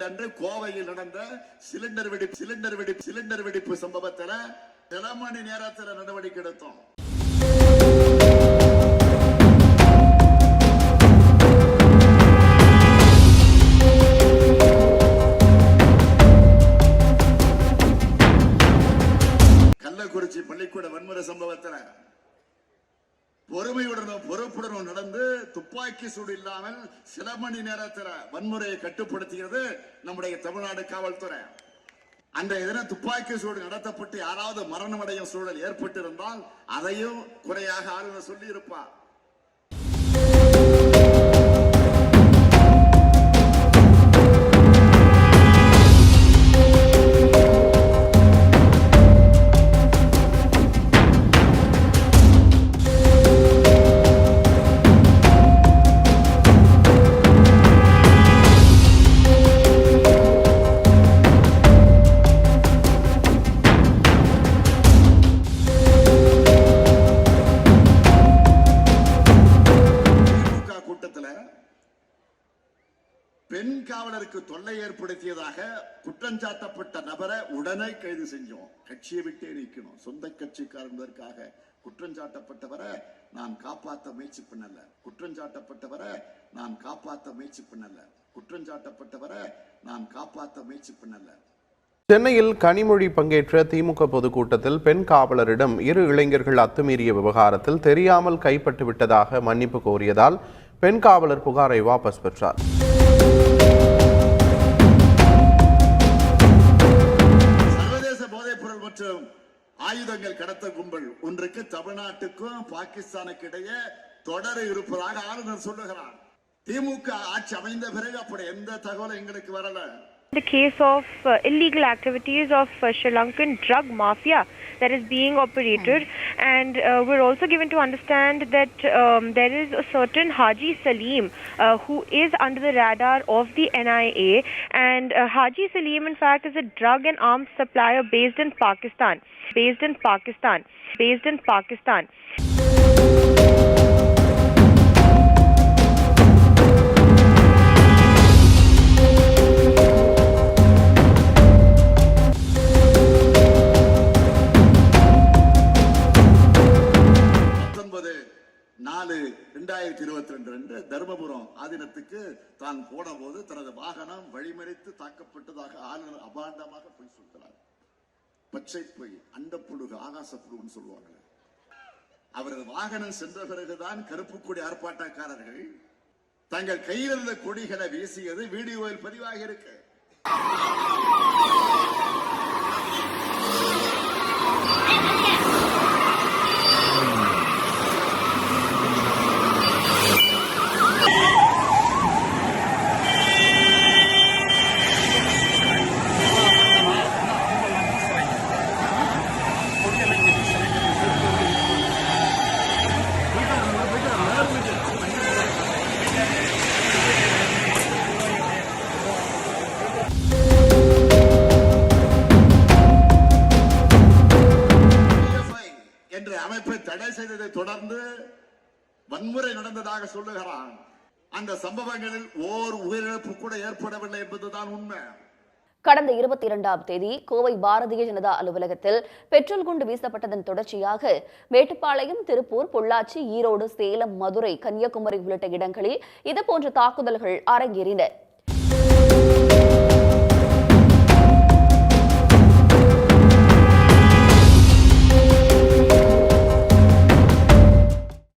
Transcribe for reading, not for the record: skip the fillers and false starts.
அன்று கோவையில் நடந்த சிலிண்டர் வெடிப்பு சம்பவத்தில் சில மணி நேரத்தில் நடவடிக்கை எடுத்தோம். கள்ளக்குறிச்சி பள்ளிக்கூட வன்முறை சம்பவத்தில் பொறுமையுடனும் பொறுப்புடனும் நடந்து துப்பாக்கி சூடு இல்லாமல் சில மணி நேரத்தில் வன்முறையை கட்டுப்படுத்துகிறது நம்முடைய தமிழ்நாடு காவல்துறை. அன்றைய தினம் துப்பாக்கி சூடு நடத்தப்பட்டு யாராவது மரணமடையும் சூழல் ஏற்பட்டிருந்தால் அதையும் குறையாக ஆளுநர் சொல்லி இருப்பார். பெண் காவலருக்கு தொல்லை ஏற்படுத்தியதாக குற்றஞ்சாட்டப்பட்ட நபரை உடனே கைது செஞ்சோம். கட்சியை விட்டே நீக்கணும். சொந்த கட்சிக்காரர்களுக்காக குற்றஞ்சாட்டப்பட்டவரை நான் காப்பாற்ற முயற்சி பண்ணல. குற்றஞ்சாட்டப்பட்டவரை நான் காப்பாற்ற முயற்சி பண்ணல. குற்றஞ்சாட்டப்பட்டவரை நான் காப்பாற்ற முயற்சி பண்ணல. சென்னையில் கனிமொழி பங்கேற்ற திமுக பொதுக்கூட்டத்தில் பெண் காவலரிடம் 2 இளைஞர்கள் அத்துமீறிய விவகாரத்தில் தெரியாமல் கைப்பட்டு விட்டதாக மன்னிப்பு கோரியதால் பெண் காவலர் புகாரை வாபஸ் பெற்றார். சர்வதேச போதைப்பொருள் மற்றும் ஆயுதங்கள் கடத்த கும்பல் ஒன்றுக்கு தமிழ்நாட்டுக்கும் பாகிஸ்தானுக்கு இடையே தொடர் இருப்பதாக ஆளுநர் சொல்லுகிறார். திமுக ஆட்சி அமைந்த பிறகு அப்படி எந்த தகவலும் எங்களுக்கு வரல. The case of illegal activities of Sri Lankan drug mafia that is being operated, and we're also given to understand that there is a certain Haji Salim who is under the radar of the NIA, and Haji Salim in fact is a drug and arms supplier based in Pakistan. Dharmapuram ஆதீனத்துக்கு தான் போன போது தனது வாகனம் வழிமறித்து தாக்கப்பட்டதாக ஆளுநர் அபாண்டமாக போய் சொல்கிறார். பச்சை பொய், அண்டப்புழுகு, ஆகாசப்புழுன்னு சொல்லுவாங்க. அவரது வாகனம் சென்ற பிறகுதான் கருப்பு கொடி ஆர்ப்பாட்டக்காரர்கள் தங்கள் கையில் இருந்த கொடிகளை வீசியது வீடியோவில் பதிவாகி இருக்கு. அமைப்பை தடை செய்ததை தொடர்ந்து வன்முறை நடந்ததாக சொல்லுகிறான். அந்த சம்பவங்களில் ஓர் உயிரிழப்பு கூட ஏற்படவில்லை என்பதுதான் உண்மை. கடந்த 22ஆம் தேதி கோவை பாரதிய ஜனதா அலுவலகத்தில் பெட்ரோல் குண்டு வீசப்பட்டதன் தொடர்ச்சியாக மேட்டுப்பாளையம், திருப்பூர், பொள்ளாச்சி, ஈரோடு, சேலம், மதுரை, கன்னியாகுமரி உள்ளிட்ட இடங்களில் இதுபோன்ற தாக்குதல்கள் அரங்கேறின.